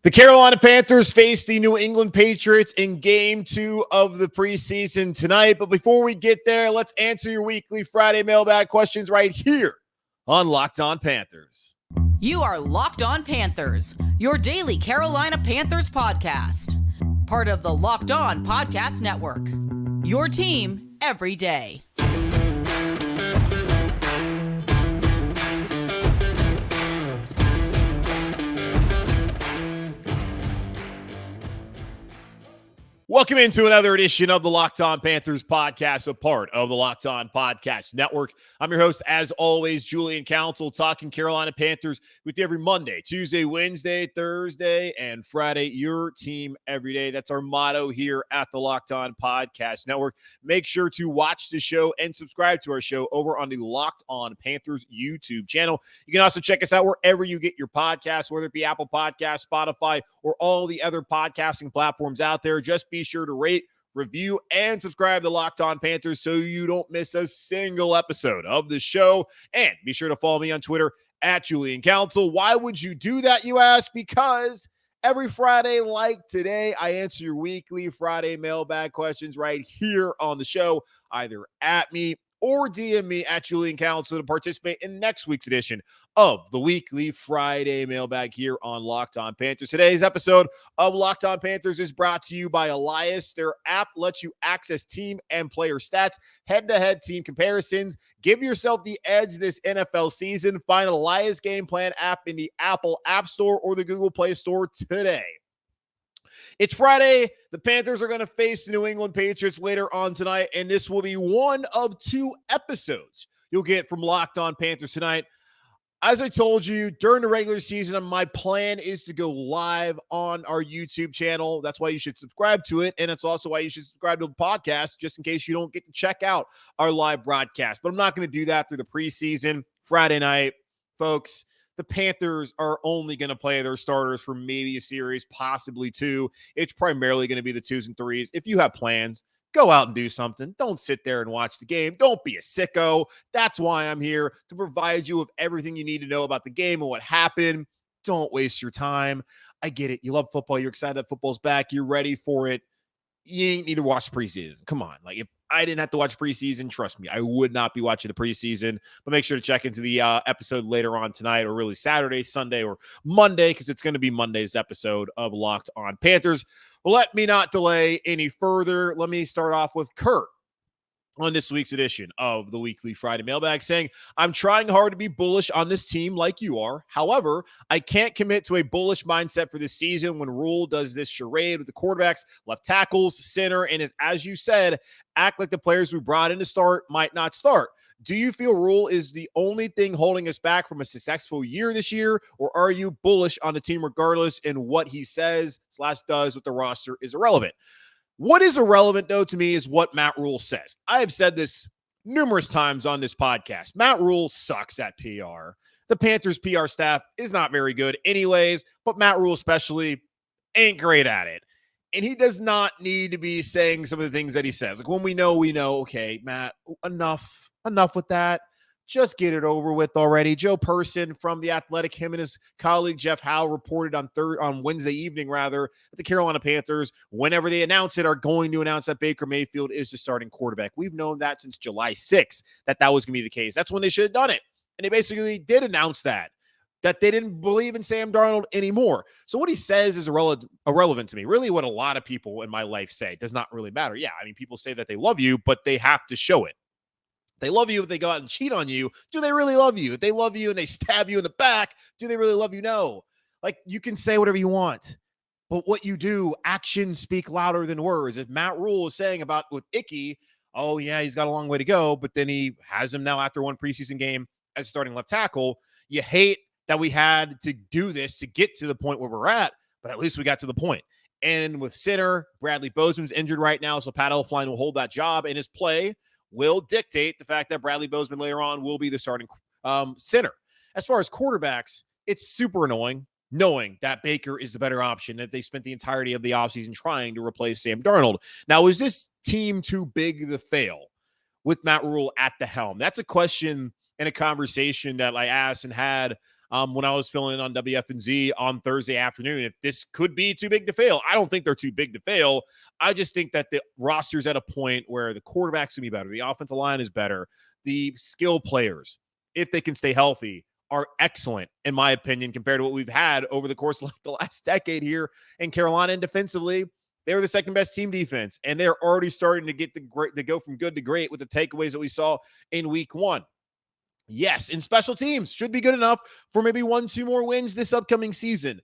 The Carolina Panthers face the New England Patriots in Game 2 of the preseason tonight. But before we get there, let's answer your weekly Friday mailbag questions right here on Locked On Panthers. You are Locked On Panthers, your daily Carolina Panthers podcast. Part of the Locked On Podcast Network, your team every day. Welcome into another edition of the Locked On Panthers podcast, a part of the Locked On Podcast Network. I'm your host, as always, Julian Council, talking Carolina Panthers with you every Monday, Tuesday, Wednesday, Thursday, and Friday. Your team every day. That's our motto here at the Locked On Podcast Network. Make sure to watch the show and subscribe to our show over on the Locked On Panthers YouTube channel. You can also check us out wherever you get your podcasts, whether it be Apple Podcasts, Spotify, or all the other podcasting platforms out there. Just be sure to rate, review, and subscribe to Locked On Panthers so you don't miss a single episode of the show. And be sure to follow me on Twitter at Julian Council. Why would you do that, you ask? Because every Friday, like today, I answer your weekly Friday mailbag questions right here on the show, either at me or DM me at Julian Council to participate in next week's edition of the Weekly Friday Mailbag here on Locked On Panthers. Today's episode of Locked On Panthers is brought to you by Elias. Their app lets you access team and player stats, head-to-head team comparisons. Give yourself the edge this NFL season. Find Elias Game Plan app in the Apple App Store or the Google Play Store today. It's Friday. The Panthers are going to face the New England Patriots later on tonight, and this will be one of two episodes you'll get from Locked On Panthers tonight. As I told you, during the regular season, my plan is to go live on our YouTube channel. That's why you should subscribe to it, and it's also why you should subscribe to the podcast, just in case you don't get to check out our live broadcast. But I'm not going to do that through the preseason. Friday night, folks, the Panthers are only going to play their starters for maybe a series, possibly two. It's primarily going to be the 2s and 3s. If you have plans, go out and do something. Don't sit there and watch the game. Don't be a sicko. That's why I'm here, to provide you with everything you need to know about the game and what happened. Don't waste your time. I get it. You love football. You're excited that football's back. You're ready for it. You ain't need to watch preseason. Come on. Like, if I didn't have to watch preseason, trust me, I would not be watching the preseason. But make sure to check into the episode later on tonight, or really Saturday, Sunday, or Monday, because it's going to be Monday's episode of Locked On Panthers. Well, let me not delay any further. Let me start off with Kurt on this week's edition of the Weekly Friday Mailbag, saying, I'm trying hard to be bullish on this team like you are. However, I can't commit to a bullish mindset for this season when Rhule does this charade with the quarterbacks, left tackles, center, and is, as you said, act like the players we brought in to start might not start. Do you feel Rhule is the only thing holding us back from a successful year this year, or are you bullish on the team regardless, and what he says/does with the roster is irrelevant? What is irrelevant, though, to me is what Matt Rhule says. I have said this numerous times on this podcast. Matt Rhule sucks at PR. The Panthers PR staff is not very good anyways, but Matt Rhule especially ain't great at it. And he does not need to be saying some of the things that he says. Like, when we know, okay, Matt, enough with that. Just get it over with already. Joe Person from The Athletic, him and his colleague Jeff Howe reported on Wednesday evening, that the Carolina Panthers, whenever they announce it, are going to announce that Baker Mayfield is the starting quarterback. We've known that since July 6th, that was going to be the case. That's when they should have done it. And they basically did announce that they didn't believe in Sam Darnold anymore. So what he says is irrelevant to me. Really, what a lot of people in my life say does not really matter. Yeah, I mean, people say that they love you, but they have to show it. They love you if they go out and cheat on you. Do they really love you? If they love you and they stab you in the back, do they really love you? No. Like, you can say whatever you want, but what you do, actions speak louder than words. If Matt Rhule is saying about with Icky, oh yeah, he's got a long way to go, but then he has him now after one preseason game as starting left tackle. You hate that we had to do this to get to the point where we're at, but at least we got to the point. And with center, Bradley Bozeman's injured right now, so Pat Elflein will hold that job, and his play will dictate the fact that Bradley Bozeman later on will be the starting center. As far as quarterbacks, it's super annoying knowing that Baker is the better option, that they spent the entirety of the offseason trying to replace Sam Darnold. Now, is this team too big to fail with Matt Rhule at the helm? That's a question and a conversation that I asked and had when I was filling in on WFNZ on Thursday afternoon. If this could be too big to fail, I don't think they're too big to fail. I just think that the roster's at a point where the quarterback's going to be better. The offensive line is better. The skill players, if they can stay healthy, are excellent, in my opinion, compared to what we've had over the course of the last decade here in Carolina. And defensively, they were the second best team defense, and they're already starting to get to go from good to great with the takeaways that we saw in week 1. Yes, and special teams should be good enough for maybe 1-2 more wins this upcoming season.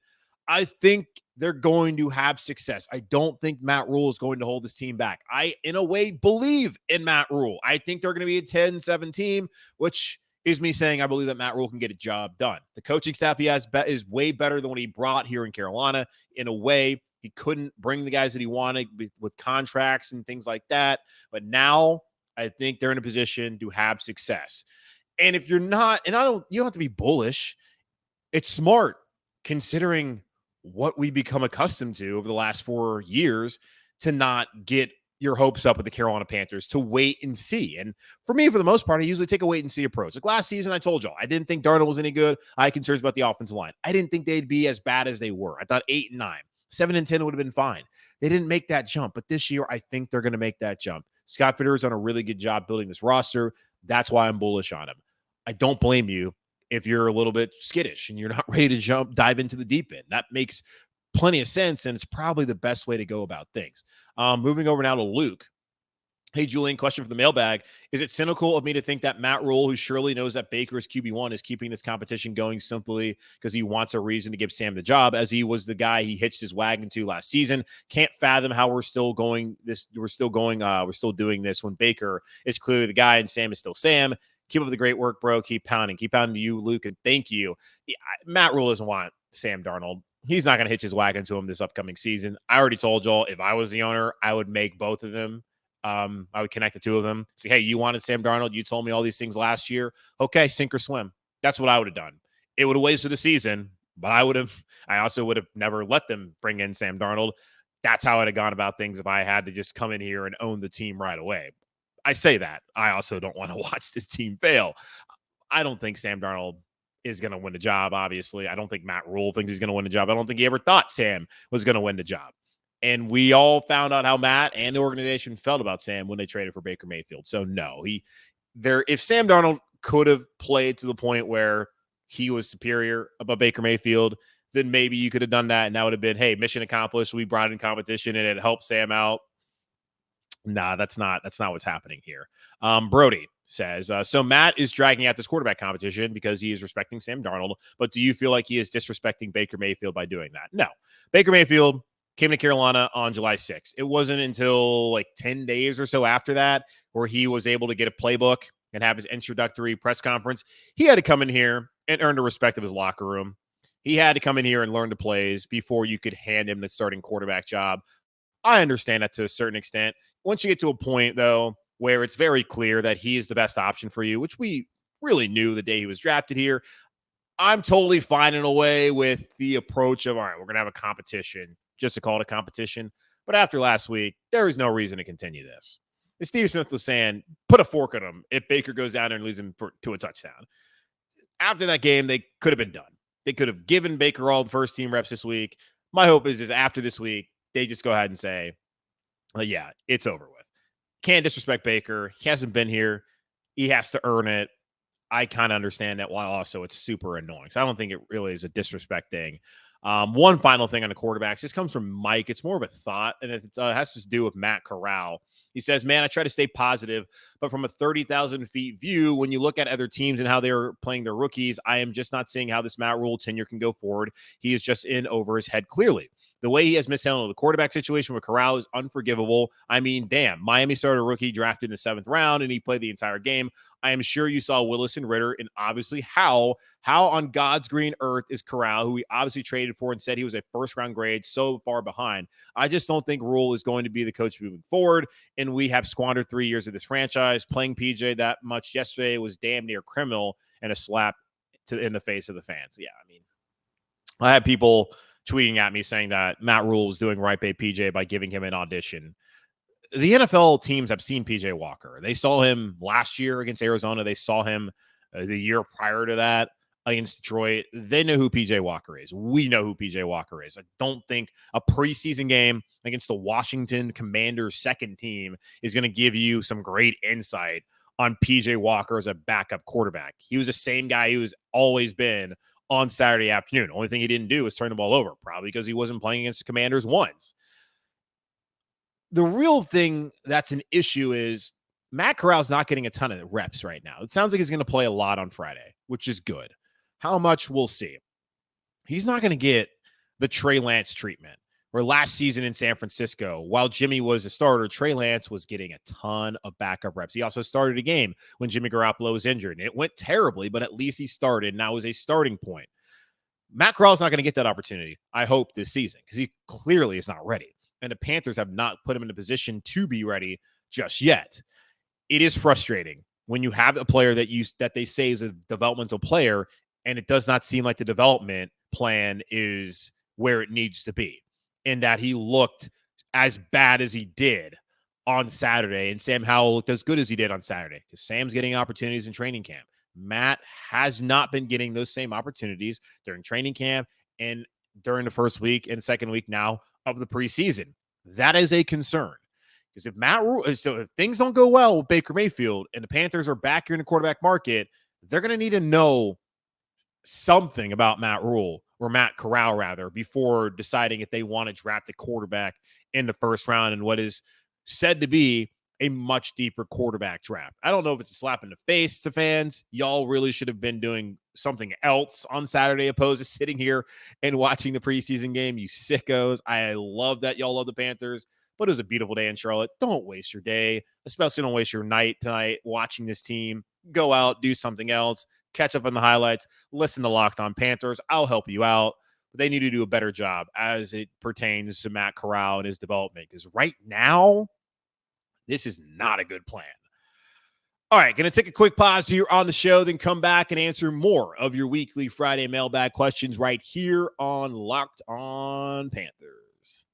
I think they're going to have success. I don't think Matt Rhule is going to hold this team back. I, in a way, believe in Matt Rhule. I think they're going to be a 10-7 team, which is me saying I believe that Matt Rhule can get a job done. The coaching staff he has is way better than what he brought here in Carolina. In a way, he couldn't bring the guys that he wanted with contracts and things like that. But now I think they're in a position to have success. And if you're not, and you don't have to be bullish. It's smart considering what we become accustomed to over the last 4 years to not get your hopes up with the Carolina Panthers, to wait and see. And for me, for the most part, I usually take a wait and see approach. Like last season, I told y'all, I didn't think Darnold was any good. I had concerns about the offensive line. I didn't think they'd be as bad as they were. I thought 8-9, 7-10 would have been fine. They didn't make that jump, but this year, I think they're going to make that jump. Scott Fitter's has done a really good job building this roster. That's why I'm bullish on him. I don't blame you if you're a little bit skittish and you're not ready to dive into the deep end. That makes plenty of sense, and it's probably the best way to go about things. Moving over now to Luke. Hey, Julian, question for the mailbag. Is it cynical of me to think that Matt Rhule, who surely knows that Baker is QB1, is keeping this competition going simply because he wants a reason to give Sam the job, as he was the guy he hitched his wagon to last season? Can't fathom how we're still doing this when Baker is clearly the guy and Sam is still Sam. Keep up the great work, bro. Keep pounding to you, Luke, and thank you. Matt Rhule doesn't want Sam Darnold. He's not going to hitch his wagon to him this upcoming season. I already told y'all, if I was the owner, I would make both of them. I would connect the two of them. Say, hey, you wanted Sam Darnold. You told me all these things last year. Okay, sink or swim. That's what I would have done. It would have wasted the season, but I also would have never let them bring in Sam Darnold. That's how I'd have gone about things if I had to just come in here and own the team right away. I say that. I also don't want to watch this team fail. I don't think Sam Darnold is going to win the job, obviously. I don't think Matt Rhule thinks he's going to win the job. I don't think he ever thought Sam was going to win the job. And we all found out how Matt and the organization felt about Sam when they traded for Baker Mayfield. So no, if Sam Darnold could have played to the point where he was superior above Baker Mayfield, then maybe you could have done that. And that would have been, hey, mission accomplished. We brought in competition and it helped Sam out. Nah, that's not what's happening here. Brody says, so Matt is dragging out this quarterback competition because he is respecting Sam Darnold, but do you feel like he is disrespecting Baker Mayfield by doing that? No. Baker Mayfield came to Carolina on July 6th. It wasn't until like 10 days or so after that where he was able to get a playbook and have his introductory press conference. He had to come in here and earn the respect of his locker room. He had to come in here and learn the plays before you could hand him the starting quarterback job. I understand that to a certain extent. Once you get to a point, though, where it's very clear that he is the best option for you, which we really knew the day he was drafted here, I'm totally fine in a way with the approach of, all right, we're going to have a competition just to call it a competition. But after last week, there is no reason to continue this. And Steve Smith was saying, put a fork in him if Baker goes down there and leads him to a touchdown. After that game, they could have been done. They could have given Baker all the first team reps this week. My hope is after this week, they just go ahead and say, yeah, it's over with. Can't disrespect Baker. He hasn't been here. He has to earn it. I kind of understand that, while also it's super annoying. So I don't think it really is a disrespect thing. One final thing on the quarterbacks. This comes from Mike. It's more of a thought, and it has to do with Matt Corral. He says, man, I try to stay positive, but from a 30,000 feet view, when you look at other teams and how they're playing their rookies, I am just not seeing how this Matt Rhule tenure can go forward. He is just in over his head clearly. The way he has mishandled the quarterback situation with Corral is unforgivable. I mean, damn, Miami started a rookie drafted in the 7th round, and he played the entire game. I am sure you saw Willis and Ritter, and obviously how on God's green earth is Corral, who we obviously traded for and said he was a first-round grade, so far behind. I just don't think Rhule is going to be the coach moving forward, and we have squandered 3 years of this franchise. Playing PJ that much yesterday was damn near criminal and a slap in the face of the fans. Yeah, I mean, I had people tweeting at me saying that Matt Rhule was doing right by PJ by giving him an audition. The NFL teams have seen PJ Walker. They saw him last year against Arizona. They saw him the year prior to that against Detroit. They know who PJ Walker is. We know who PJ Walker is. I don't think a preseason game against the Washington Commanders second team is going to give you some great insight on PJ Walker as a backup quarterback. He was the same guy who's always been on Saturday afternoon. Only thing he didn't do was turn the ball over, probably because he wasn't playing against the Commanders once. The real thing that's an issue is Matt Corral's not getting a ton of reps right now. It sounds like he's going to play a lot on Friday, which is good. How much, we'll see. He's not going to get the Trey Lance treatment, where last season in San Francisco, while Jimmy was a starter, Trey Lance was getting a ton of backup reps. He also started a game when Jimmy Garoppolo was injured, and it went terribly, but at least he started, and that was a starting point. Matt Corral's not going to get that opportunity, I hope, this season, because he clearly is not ready. And the Panthers have not put him in a position to be ready just yet. It is frustrating when you have a player that they say is a developmental player, and it does not seem like the development plan is where it needs to be, and that he looked as bad as he did on Saturday, and Sam Howell looked as good as he did on Saturday, because Sam's getting opportunities in training camp. Matt has not been getting those same opportunities during training camp and during the first week and second week now of the preseason. That is a concern, because if things don't go well with Baker Mayfield and the Panthers are back here in the quarterback market, they're going to need to know something about Matt Rhule, or Matt Corral rather, before deciding if they want to draft a quarterback in the first round in what is said to be a much deeper quarterback draft. I don't know if it's a slap in the face to fans. Y'all really should have been doing something else on Saturday opposed to sitting here and watching the preseason game, you sickos. I love that y'all love the Panthers, but it was a beautiful day in Charlotte. Don't waste your day, especially don't waste your night tonight watching this team. Go out, do something else, catch up on the highlights, listen to Locked On Panthers. I'll help you out. But they need to do a better job as it pertains to Matt Corral and his development, because right now, this is not a good plan. All right, going to take a quick pause here on the show, then come back and answer more of your weekly Friday mailbag questions right here on Locked On Panthers.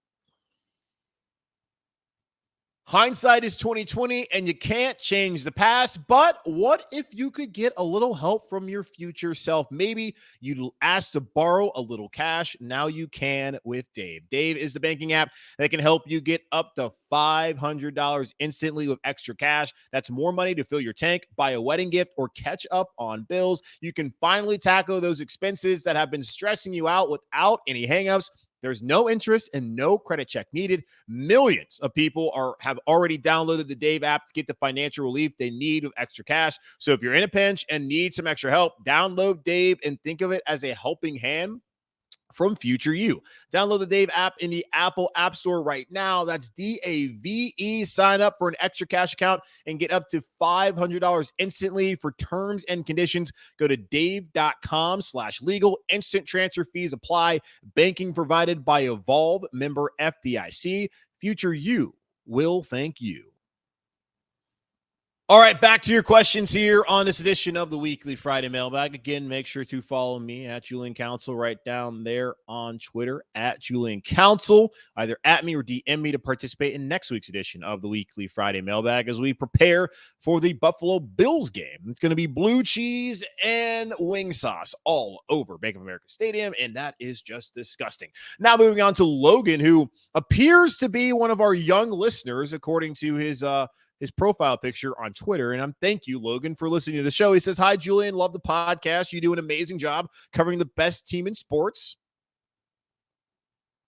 Hindsight is 20/20, and you can't change the past, but what if you could get a little help from your future self? Maybe you asked to borrow a little cash. Now you can with Dave. Dave is the banking app that can help you get up to $500 instantly with extra cash. That's more money to fill your tank, buy a wedding gift, or catch up on bills. You can finally tackle those expenses that have been stressing you out without any hangups. There's no interest and no credit check needed. Millions of people have already downloaded the Dave app to get the financial relief they need with extra cash. So if you're in a pinch and need some extra help, download Dave and think of it as a helping hand from future you. Download the Dave app in the Apple App Store right now. That's DAVE. Sign up for an extra cash account and get up to $500 instantly. For terms and conditions, go to dave.com/legal. Instant transfer fees apply. Banking provided by Evolve, member FDIC. Future you will thank you. All right, back to your questions here on this edition of the Weekly Friday Mailbag. Again, make sure to follow me at Julian Council right down there on Twitter at Julian Council. Either at me or DM me to participate in next week's edition of the Weekly Friday Mailbag as we prepare for the Buffalo Bills game. It's going to be blue cheese and wing sauce all over Bank of America Stadium, and that is just disgusting. Now moving on to Logan, who appears to be one of our young listeners, according to his profile picture on Twitter. And thank you, Logan, for listening to the show. He says, "Hi, Julian. Love the podcast. You do an amazing job covering the best team in sports."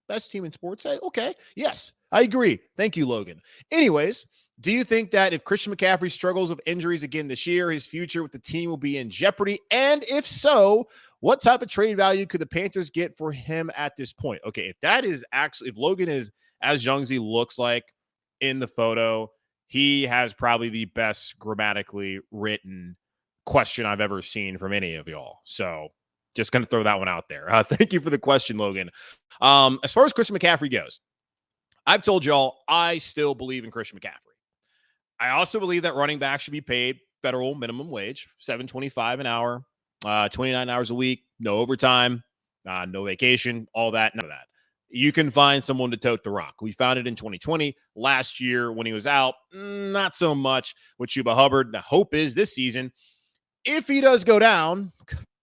Best team in sports? Okay. Yes, I agree. Thank you, Logan. Anyways, do you think that if Christian McCaffrey struggles with injuries again this year, his future with the team will be in jeopardy? And if so, what type of trade value could the Panthers get for him at this point? Okay, if Logan is as young as he looks like in the photo, he has probably the best grammatically written question I've ever seen from any of y'all. So just going to throw that one out there. Thank you for the question, Logan. As far as Christian McCaffrey goes, I've told y'all I still believe in Christian McCaffrey. I also believe that running back should be paid federal minimum wage, $7.25 an hour, 29 hours a week, no overtime, no vacation, all that, none of that. You can find someone to tote the rock. We found it in 2020. Last year when he was out, not so much with Chuba Hubbard. The hope is this season, if he does go down,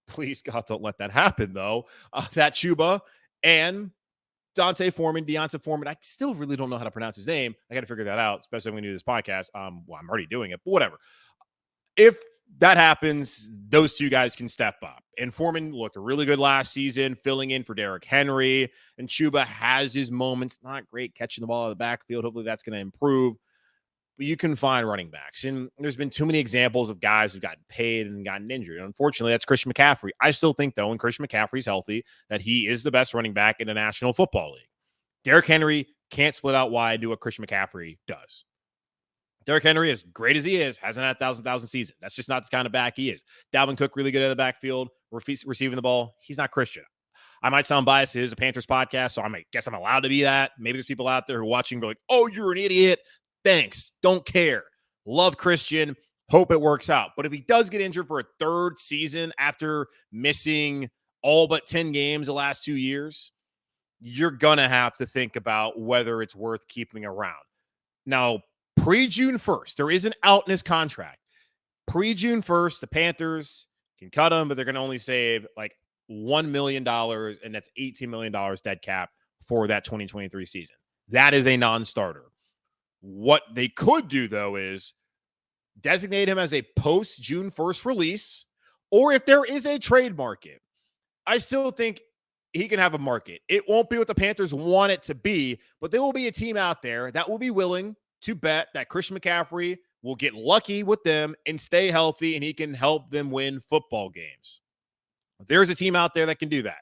Please, God, don't let that happen, though. That Chuba and Deonta Foreman. I still really don't know how to pronounce his name. I got to figure that out, especially when we do this podcast. Well, I'm already doing it, but whatever. If that happens, those two guys can step up. And Foreman looked really good last season, filling in for Derrick Henry. And Chuba has his moments. Not great catching the ball out of the backfield. Hopefully that's going to improve. But you can find running backs. And there's been too many examples of guys who've gotten paid and gotten injured. And unfortunately, that's Christian McCaffrey. I still think, though, when Christian McCaffrey's healthy, that he is the best running back in the National Football League. Derrick Henry can't split out wide do what Christian McCaffrey does. Derrick Henry, as great as he is, hasn't had 1,000 season. That's just not the kind of back he is. Dalvin Cook, really good at the backfield, receiving the ball. He's not Christian. I might sound biased. It is a Panthers podcast, so I guess I'm allowed to be that. Maybe there's people out there who are watching and be like, oh, you're an idiot. Thanks. Don't care. Love Christian. Hope it works out. But if he does get injured for a third season after missing all but 10 games the last 2 years, you're going to have to think about whether it's worth keeping around. Now, pre-June 1st, there is an out in his contract. Pre-June 1st, the Panthers can cut him, but they're going to only save like $1 million, and that's $18 million dead cap for that 2023 season. That is a non-starter. What they could do, though, is designate him as a post-June 1st release, or if there is a trade market, I still think he can have a market. It won't be what the Panthers want it to be, but there will be a team out there that will be willing to bet that Christian McCaffrey will get lucky with them and stay healthy, and he can help them win football games. There's a team out there that can do that.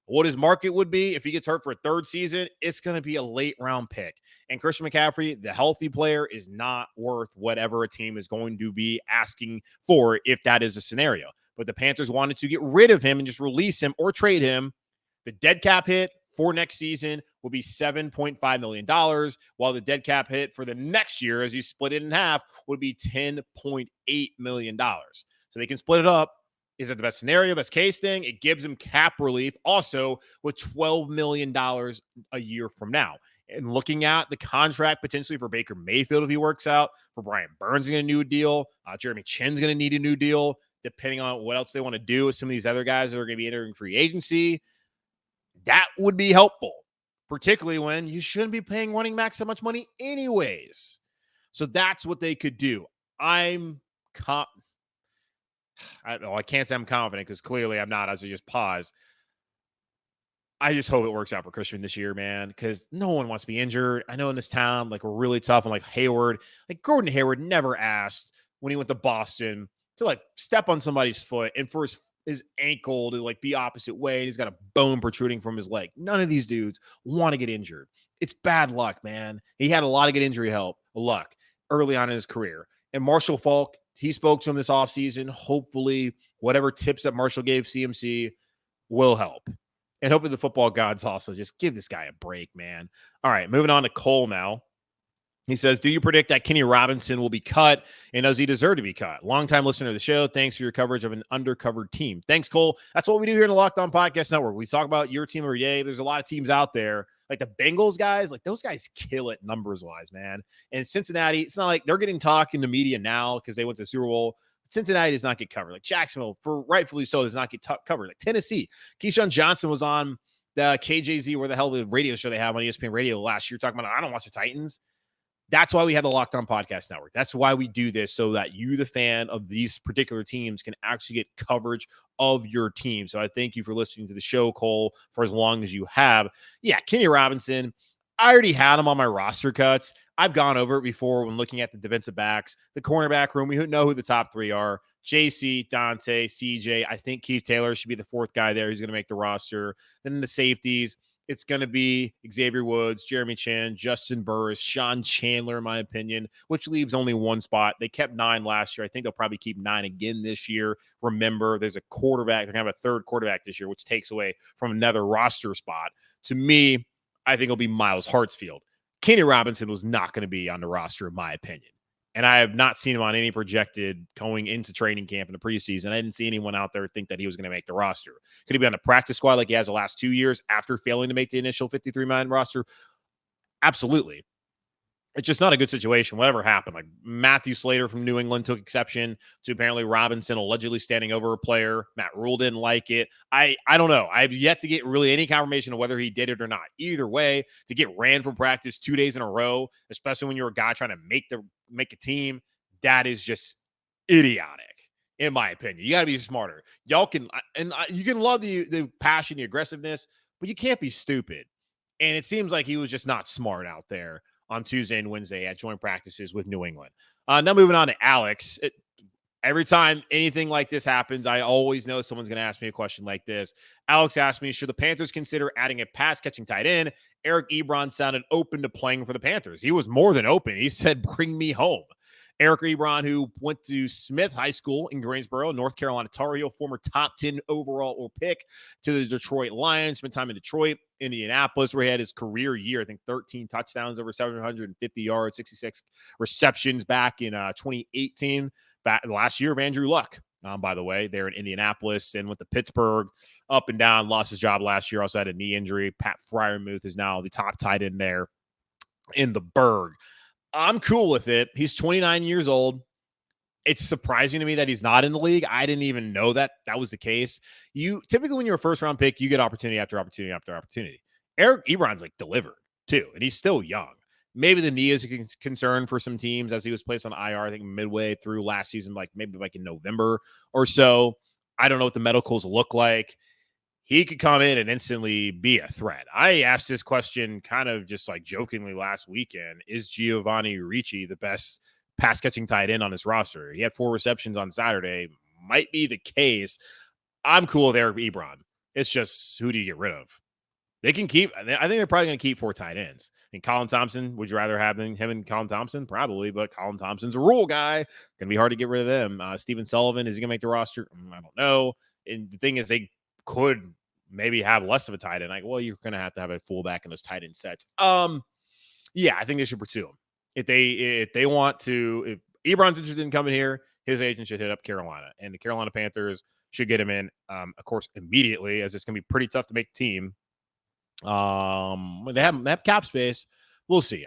What his market would be if he gets hurt for a third season, it's going to be a late round pick. And Christian McCaffrey, the healthy player, is not worth whatever a team is going to be asking for if that is a scenario. But the Panthers wanted to get rid of him and just release him or trade him. The dead cap hit for next season will be $7.5 million, while the dead cap hit for the next year, as you split it in half, would be $10.8 million. So they can split it up. Is it the best scenario, best case thing? It gives them cap relief also with $12 million a year from now. And looking at the contract potentially for Baker Mayfield if he works out, for Brian Burns going to need a new deal, Jeremy Chin's going to need a new deal, depending on what else they want to do with some of these other guys that are going to be entering free agency. That would be helpful, particularly when you shouldn't be paying running backs that much money anyways. So that's what they could do. I don't know. I can't say I'm confident because clearly I'm not as I just pause. I just hope it works out for Christian this year, man, because no one wants to be injured. I know in this town, like, we're really tough on, like, Hayward. Like, Gordon Hayward never asked when he went to Boston to, like, step on somebody's foot and for his ankle to, like, be opposite way. And he's got a bone protruding from his leg. None of these dudes want to get injured. It's bad luck, man. He had a lot of good injury luck early on in his career. And Marshall Faulk, he spoke to him this offseason. Hopefully, whatever tips that Marshall gave CMC will help. And hopefully the football gods also just give this guy a break, man. All right, moving on to Cole now. He says, do you predict that Kenny Robinson will be cut, and does he deserve to be cut? Longtime listener to the show. Thanks for your coverage of an undercovered team. Thanks, Cole. That's what we do here in the Locked On Podcast Network. We talk about your team every day. There's a lot of teams out there. Like the Bengals guys, like those guys kill it numbers-wise, man. And Cincinnati, it's not like they're getting talk in the media now because they went to the Super Bowl. Cincinnati does not get covered. Like Jacksonville, for rightfully so, does not get covered. Like Tennessee. Keyshawn Johnson was on the KJZ, where the hell the radio show they have on ESPN Radio last year, talking about, I don't watch the Titans. That's why we have the Locked On Podcast Network. That's why we do this, so that you, the fan of these particular teams, can actually get coverage of your team. So I thank you for listening to the show, Cole, for as long as you have. Yeah, Kenny Robinson, I already had him on my roster cuts. I've gone over it before when looking at the defensive backs, the cornerback room. We know who the top three are. JC, Dante, CJ. I think Keith Taylor should be the fourth guy there. He's going to make the roster. Then the safeties, it's going to be Xavier Woods, Jeremy Chin, Justin Burris, Sean Chandler, in my opinion, which leaves only one spot. They kept 9 last year. I think they'll probably keep 9 again this year. Remember, there's a quarterback. They're going to have a third quarterback this year, which takes away from another roster spot. To me, I think it'll be Miles Hartsfield. Kenny Robinson was not going to be on the roster, in my opinion. And I have not seen him on any projected going into training camp in the preseason. I didn't see anyone out there think that he was going to make the roster. Could he be on the practice squad like he has the last 2 years after failing to make the initial 53-man roster? Absolutely. it's just not a good situation. Whatever happened, like Matthew Slater from New England took exception to apparently Robinson allegedly standing over a player. Matt Rhule didn't like it. I don't know. I've yet to get really any confirmation of whether he did it or not. Either way, to get ran from practice 2 days in a row, especially when you're a guy trying to make a team, that is just idiotic. In my opinion, you got to be smarter. Y'all can, you can love the passion, the aggressiveness, but you can't be stupid. And it seems like he was just not smart out there on Tuesday and Wednesday at joint practices with New England. Now moving on to Alex. Every time anything like this happens, I always know someone's going to ask me a question like this. Alex asked me, should the Panthers consider adding a pass-catching tight end? Eric Ebron sounded open to playing for the Panthers. He was more than open. He said, bring me home. Eric Ebron, who went to Smith High School in Greensboro, North Carolina Tar Heel, former top 10 overall pick to the Detroit Lions, spent time in Detroit, Indianapolis, where he had his career year, I think 13 touchdowns, over 750 yards, 66 receptions back in 2018, back last year of Andrew Luck, by the way, there in Indianapolis, and went to Pittsburgh, up and down, lost his job last year, also had a knee injury. Pat Fryermuth is now the top tight end there in the Berg. I'm cool with it. He's 29 years old. It's surprising to me that he's not in the league. I didn't even know that was the case. You typically, when you're a first round pick, you get opportunity after opportunity after opportunity. Eric Ebron's like delivered too, and he's still young. Maybe the knee is a concern for some teams as he was placed on IR, I think midway through last season, maybe in November or so. I don't know what the medicals look like. He could come in and instantly be a threat. I asked this question kind of just like jokingly last weekend. Is Giovanni Ricci the best pass-catching tight end on this roster? He had 4 receptions on Saturday. Might be the case. I'm cool with Eric Ebron. It's just, who do you get rid of? They can keep, I think they're probably going to keep 4 tight ends. And Colin Thompson, would you rather have him and Colin Thompson? Probably, but Colin Thompson's a Rhule guy. Going to be hard to get rid of them. Steven Sullivan, is he going to make the roster? I don't know. And the thing is, they could maybe have less of a tight end. Well, you're going to have a fullback in those tight end sets. Yeah, I think they should pursue him. If they want to, if Ebron's interested in coming here, his agent should hit up Carolina, and the Carolina Panthers should get him in, of course, immediately, as it's going to be pretty tough to make the team. They have cap space. We'll see.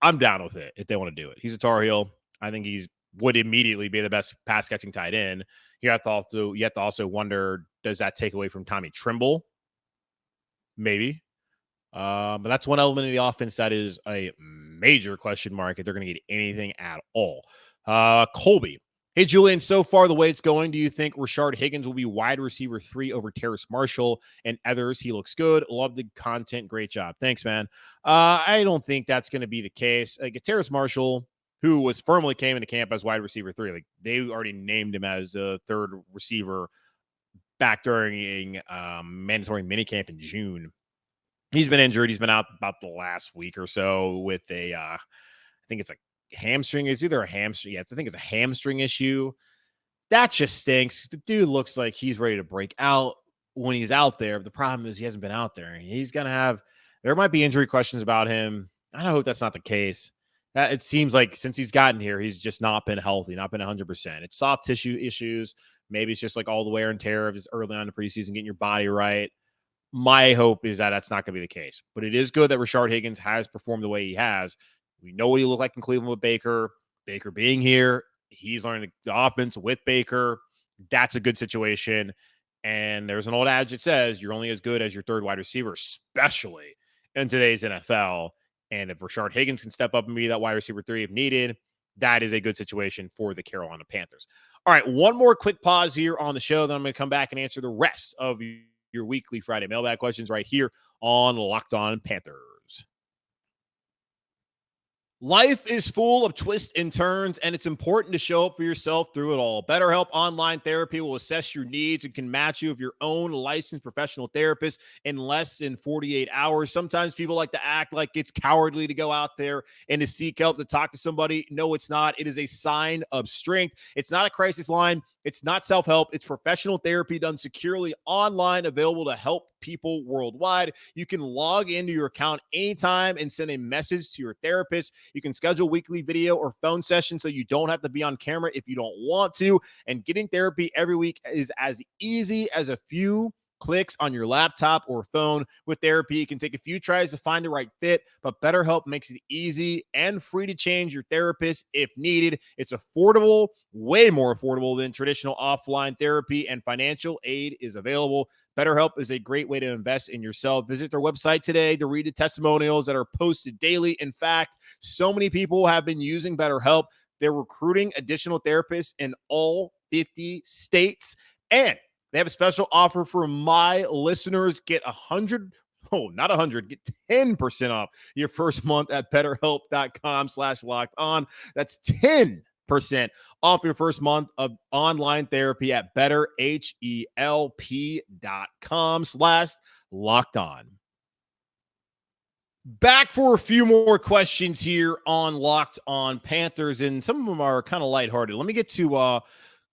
I'm down with it if they want to do it. He's a Tar Heel. I think would immediately be the best pass catching tight end. You have to also wonder, does that take away from Tommy Trimble? Maybe. But that's one element of the offense that is a major question mark if they're going to get anything at all. Colby. Hey, Julian, so far the way it's going, do you think Rashard Higgins will be wide receiver 3 over Terrace Marshall and others? He looks good. Love the content. Great job. Thanks, man. I don't think that's going to be the case. Terrace Marshall, who was firmly came into camp as wide receiver 3, they already named him as a third receiver back during mandatory minicamp in June. He's been injured. He's been out about the last week or so with I think it's a hamstring. It's either a hamstring. Yeah, I think it's a hamstring issue. That just stinks. The dude looks like he's ready to break out when he's out there. But the problem is he hasn't been out there. He's going to there might be injury questions about him. I hope that's not the case. It seems like since he's gotten here, he's just not been healthy, not been 100%. It's soft tissue issues. Maybe it's just all the wear and tear of just early on in the preseason, getting your body right. My hope is that that's not going to be the case. But it is good that Rashard Higgins has performed the way he has. We know what he looked like in Cleveland with Baker. Baker being here, he's learning the offense with Baker. That's a good situation. And there's an old adage that says you're only as good as your third wide receiver, especially in today's NFL. And if Rashard Higgins can step up and be that wide receiver 3 if needed, that is a good situation for the Carolina Panthers. All right, one more quick pause here on the show. Then I'm going to come back and answer the rest of your weekly Friday mailbag questions right here on Locked On Panthers. Life is full of twists and turns, and it's important to show up for yourself through it all. BetterHelp Online Therapy will assess your needs and can match you with your own licensed professional therapist in less than 48 hours. Sometimes people like to act like it's cowardly to go out there and to seek help, to talk to somebody. No, it's not. It is a sign of strength. It's not a crisis line. It's not self-help. It's professional therapy done securely online, available to help people worldwide. You can log into your account anytime and send a message to your therapist. You can schedule weekly video or phone sessions so you don't have to be on camera if you don't want to. And getting therapy every week is as easy as a few clicks on your laptop or phone. With therapy, it can take a few tries to find the right fit, but BetterHelp makes it easy and free to change your therapist if needed. It's affordable, way more affordable than traditional offline therapy, and financial aid is available. BetterHelp is a great way to invest in yourself. Visit their website today to read the testimonials that are posted daily. In fact, so many people have been using BetterHelp. They're recruiting additional therapists in all 50 states. And they have a special offer for my listeners. Get not 100, get 10% off your first month at betterhelp.com/locked-on. That's 10% off your first month of online therapy at betterhelp.com/locked-on. Back for a few more questions here on Locked On Panthers, and some of them are kind of lighthearted. Let me get to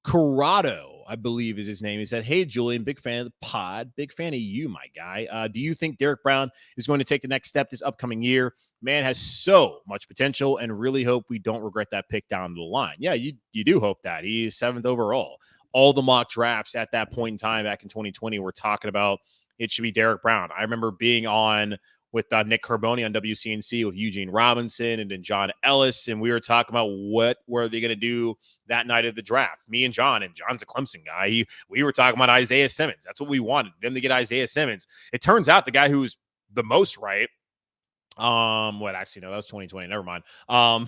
Corrado, I believe is his name. He said, "Hey, Julian, big fan of the pod. Big fan of you, my guy. Do you think Derrick Brown is going to take the next step this upcoming year? Man has so much potential, and really hope we don't regret that pick down the line." Yeah, you do hope that. He's 7th overall. All the mock drafts at that point in time back in 2020 were talking about it should be Derrick Brown. I remember being on with Nick Carboni on WCNC with Eugene Robinson and then John Ellis, and we were talking about what were they going to do that night of the draft. Me and John's a Clemson guy. We were talking about Isaiah Simmons. That's what we wanted, them to get Isaiah Simmons. It turns out the guy who's the most right, actually, no, that was 2020. Never mind. I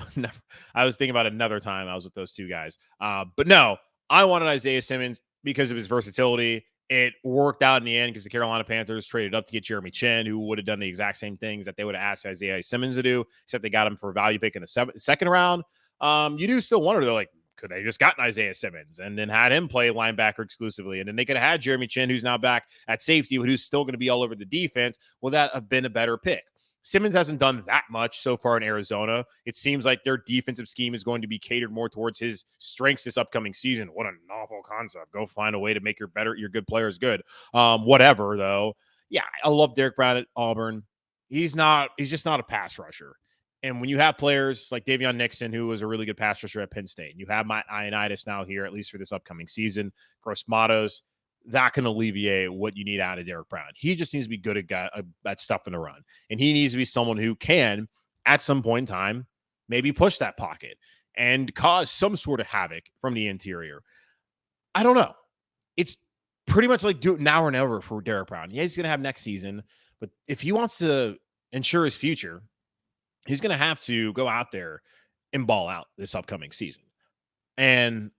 was thinking about another time I was with those two guys. But no, I wanted Isaiah Simmons because of his versatility. It worked out in the end because the Carolina Panthers traded up to get Jeremy Chin, who would have done the exact same things that they would have asked Isaiah Simmons to do, except they got him for a value pick in the second round. You do still wonder, they're like, could they just gotten Isaiah Simmons and then had him play linebacker exclusively? And then they could have had Jeremy Chin, who's now back at safety, but who's still going to be all over the defense. Will that have been a better pick? Simmons hasn't done that much so far in Arizona. It seems like their defensive scheme is going to be catered more towards his strengths this upcoming season. What a novel concept. Go find a way to make your good players good. Whatever, though. Yeah, I love Derrick Brown at Auburn. He's just not a pass rusher. And when you have players like Davion Nixon, who was a really good pass rusher at Penn State, and you have Matt Ioannidis now here, at least for this upcoming season, Gross Matos, that can alleviate what you need out of Derrick Brown. He just needs to be good at stuff in the run. And he needs to be someone who can, at some point in time, maybe push that pocket and cause some sort of havoc from the interior. I don't know. It's pretty much like do it now or never for Derrick Brown. Yeah, he's going to have next season. But if he wants to ensure his future, he's going to have to go out there and ball out this upcoming season. And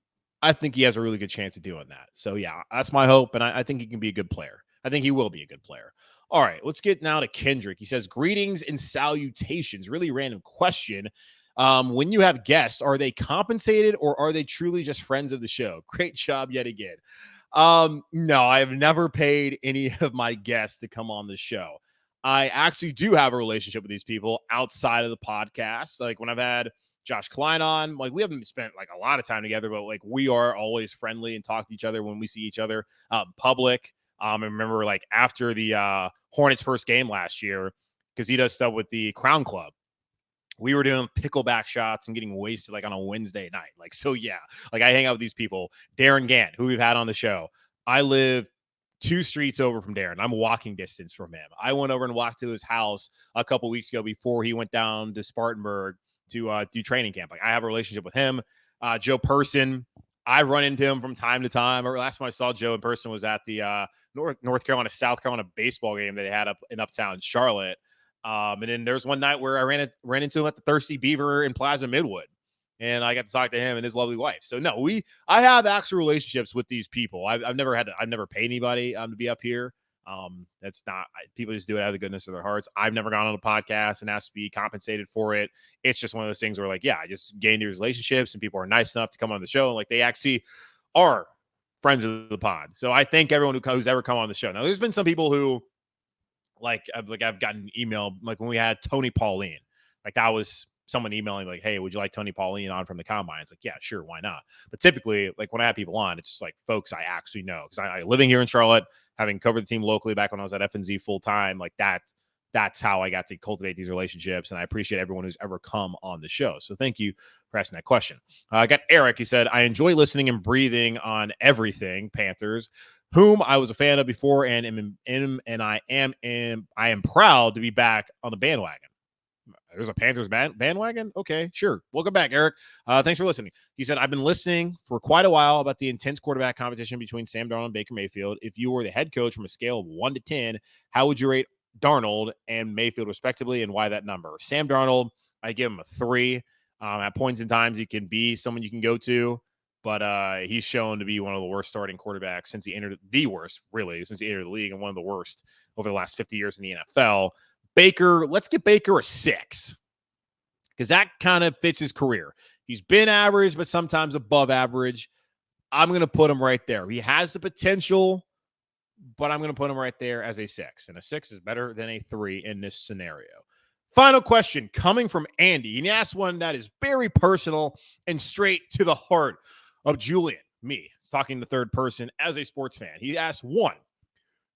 I think he has a really good chance of doing that. So, yeah, that's my hope, and I think he can be a good player. I think he will be a good player. All right, let's get now to Kendrick. He says, "Greetings and salutations." Really random question. When you have guests, are they compensated or are they truly just friends of the show? Great job yet again. No, I have never paid any of my guests to come on the show. I actually do have a relationship with these people outside of the podcast. Like when I've had Josh Klein on, like we haven't spent like a lot of time together, but like we are always friendly and talk to each other when we see each other out in public. I remember like after the Hornets first game last year, because he does stuff with the Crown Club, we were doing pickleback shots and getting wasted like on a Wednesday night. Like, so yeah, like I hang out with these people. Darren Gant, who we've had on the show. I live 2 streets over from Darren. I'm walking distance from him. I went over and walked to his house a couple weeks ago before he went down to Spartanburg to do training camp. Like I have a relationship with him. Joe Person, I run into him from time to time. Or last time I saw Joe in person was at the North Carolina, South Carolina baseball game that they had up in uptown Charlotte. And then there's one night where I ran into him at the Thirsty Beaver in Plaza Midwood, and I got to talk to him and his lovely wife. So no, I have actual relationships with these people. I've never paid anybody to be up here. That's not, people just do it out of the goodness of their hearts. I've never gone on a podcast and asked to be compensated for it. It's just one of those things where like, yeah, I just gained these relationships and people are nice enough to come on the show. And like, they actually are friends of the pod. So I thank everyone who's ever come on the show. Now there's been some people who I've gotten an email, like when we had Tony Pauline, like that was someone emailing like, "Hey, would you like Tony Pauline on from the combine?" It's like, yeah, sure. Why not? But typically like when I have people on, it's just like folks I actually know. Cause I living here in Charlotte, having covered the team locally back when I was at FNZ full time, like that's how I got to cultivate these relationships. And I appreciate everyone who's ever come on the show. So thank you for asking that question. I got Eric. He said, "I enjoy listening and breathing on everything Panthers. whom I was a fan of before, and I am proud to be back on the bandwagon. There's a Panthers bandwagon? Okay, sure. Welcome back, Eric. Thanks for listening. He said, I've been listening for quite a while about the intense quarterback competition between Sam Darnold and Baker Mayfield. If you were the head coach from a scale of 1 to 10, how would you rate Darnold and Mayfield respectively, and why that number? Sam Darnold, I give him a 3. At points in times, he can be someone you can go to, but he's shown to be one of the worst starting quarterbacks since he entered the league, and one of the worst over the last 50 years in the NFL. Baker, let's get Baker a 6 because that kind of fits his career. He's been average, but sometimes above average. I'm going to put him right there. He has the potential, but I'm going to put him right there as a 6. And a 6 is better than a 3 in this scenario. Final question coming from Andy. And he asked one that is very personal and straight to the heart of Julian, me, talking the third person as a sports fan. He asked, 1,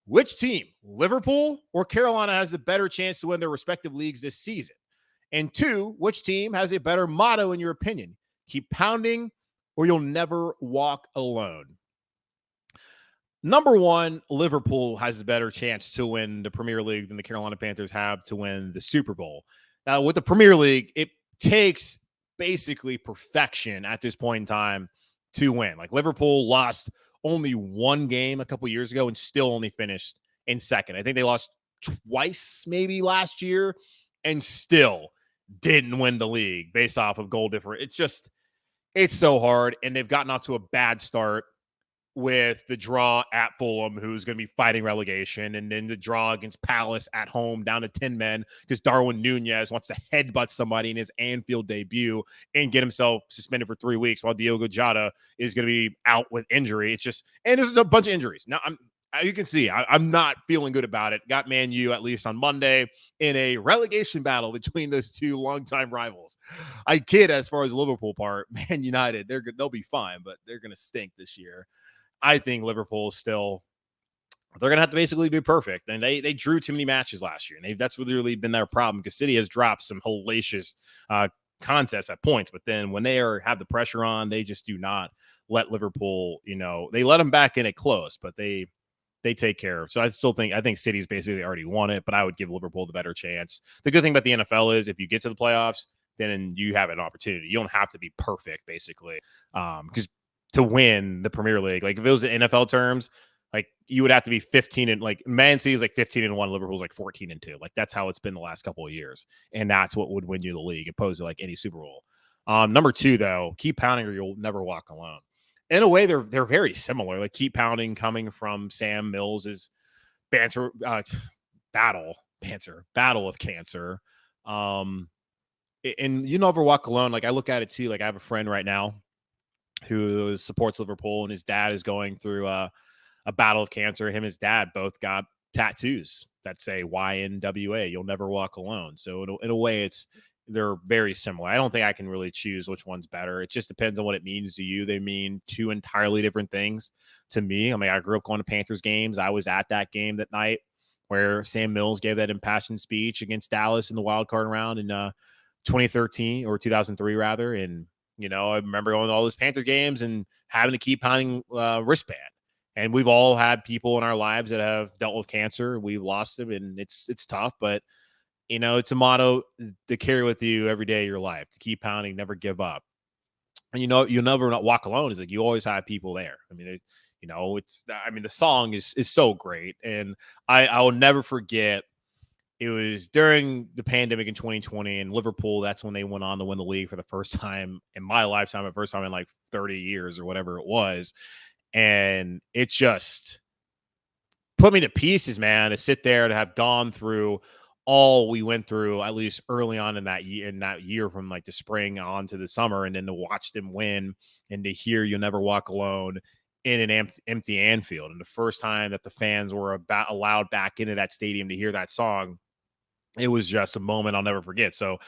which team, Liverpool or Carolina, has a better chance to win their respective leagues this season? And 2, which team has a better motto in your opinion? Keep pounding or you'll never walk alone. Number 1, Liverpool has a better chance to win the Premier League than the Carolina Panthers have to win the Super Bowl. Now, with the Premier League, it takes basically perfection at this point in time to win. Like Liverpool lost only 1 game a couple years ago and still only finished in second. I think they lost twice maybe last year and still didn't win the league based off of goal difference. It's so hard. And they've gotten off to a bad start with the draw at Fulham, who's going to be fighting relegation, and then the draw against Palace at home down to 10 men because Darwin Nunez wants to headbutt somebody in his Anfield debut and get himself suspended for 3 weeks while Diogo Jota is going to be out with injury. And there's a bunch of injuries. Now, you can see I'm not feeling good about it. Got Man U at least on Monday in a relegation battle between those two longtime rivals. I kid as far as the Liverpool part. Man United, they'll be fine, but they're going to stink this year. I think Liverpool is still, they're going to have to basically be perfect. And they drew too many matches last year. And that's really been their problem because City has dropped some hellacious contests at points. But then when they have the pressure on, they just do not let Liverpool, they let them back in it close, but they take care of. So I think City's basically already won it, but I would give Liverpool the better chance. The good thing about the NFL is if you get to the playoffs, then you have an opportunity. You don't have to be perfect, basically, because to win the Premier League, like if it was in NFL terms, like you would have to be 15 and like Man City is like 15-1, Liverpool's like 14-2. Like that's how it's been the last couple of years, and that's what would win you the league, opposed to like any Super Bowl. Number 2 though, keep pounding or you'll never walk alone. In a way, they're very similar. Like keep pounding coming from Sam Mills' battle of cancer. And you never walk alone. Like I look at it too. Like I have a friend right now who supports Liverpool, and his dad is going through a battle of cancer. Him and his dad both got tattoos that say YNWA, you'll never walk alone. So in a way, they're very similar. I don't think I can really choose which one's better. It just depends on what it means to you. They mean 2 entirely different things to me. I mean, I grew up going to Panthers games. I was at that game that night where Sam Mills gave that impassioned speech against Dallas in the wild card round in 2013 or 2003 rather. And I remember going to all those Panther games and having to keep pounding wristband. And we've all had people in our lives that have dealt with cancer. We've lost them, and it's tough. But, it's a motto to carry with you every day of your life, to keep pounding, never give up. And, you'll never not walk alone. It's like you always have people there. I mean, the song is so great. And I will never forget. It was during the pandemic in 2020 and Liverpool. That's when they went on to win the league for the first time in my lifetime, the first time in like 30 years or whatever it was. And it just put me to pieces, man, to sit there, to have gone through all we went through, at least early on in that year from like the spring on to the summer, and then to watch them win and to hear You'll Never Walk Alone in an empty Anfield. And the first time that the fans were allowed back into that stadium to hear that song, it was just a moment I'll never forget. So,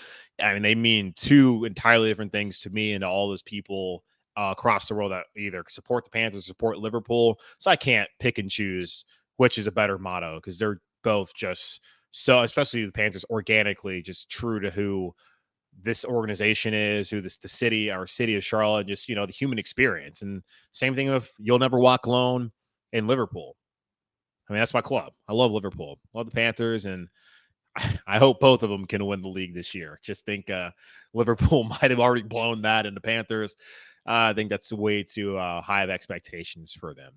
I mean, they mean 2 entirely different things to me and to all those people across the world that either support the Panthers or support Liverpool. So I can't pick and choose which is a better motto, because they're both just so, especially the Panthers, organically just true to who this organization is, who the city, our city of Charlotte, just, the human experience. And same thing with You'll Never Walk Alone. and Liverpool. I mean, that's my club. I love Liverpool. Love the Panthers, and I hope both of them can win the league this year. Just think Liverpool might have already blown that in the Panthers. I think that's way too high of expectations for them.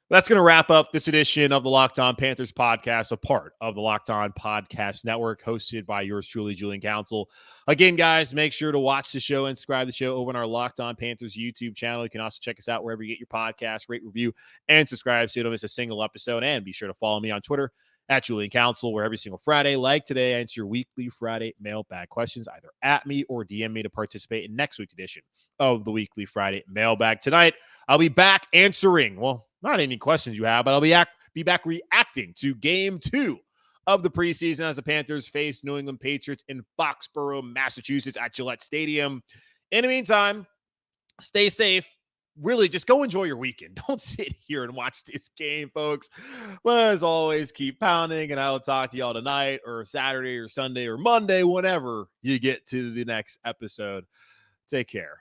That's going to wrap up this edition of the Locked On Panthers podcast, a part of the Locked On Podcast Network, hosted by yours truly, Julian Council. Again, guys, make sure to watch the show and subscribe to the show over on our Locked On Panthers YouTube channel. You can also check us out wherever you get your podcast, rate, review, and subscribe so you don't miss a single episode. And be sure to follow me on Twitter at Julian Council, where every single Friday, like today, I answer your weekly Friday mailbag questions, either at me or DM me to participate in next week's edition of the Weekly Friday Mailbag. Tonight, I'll be back answering, well, not any questions you have, but I'll be back reacting to Game 2 of the preseason as the Panthers face New England Patriots in Foxborough, Massachusetts at Gillette Stadium. In the meantime, stay safe. Really, just go enjoy your weekend. Don't sit here and watch this game, folks. Well, as always, keep pounding, and I will talk to y'all tonight or Saturday or Sunday or Monday, whenever you get to the next episode. Take care.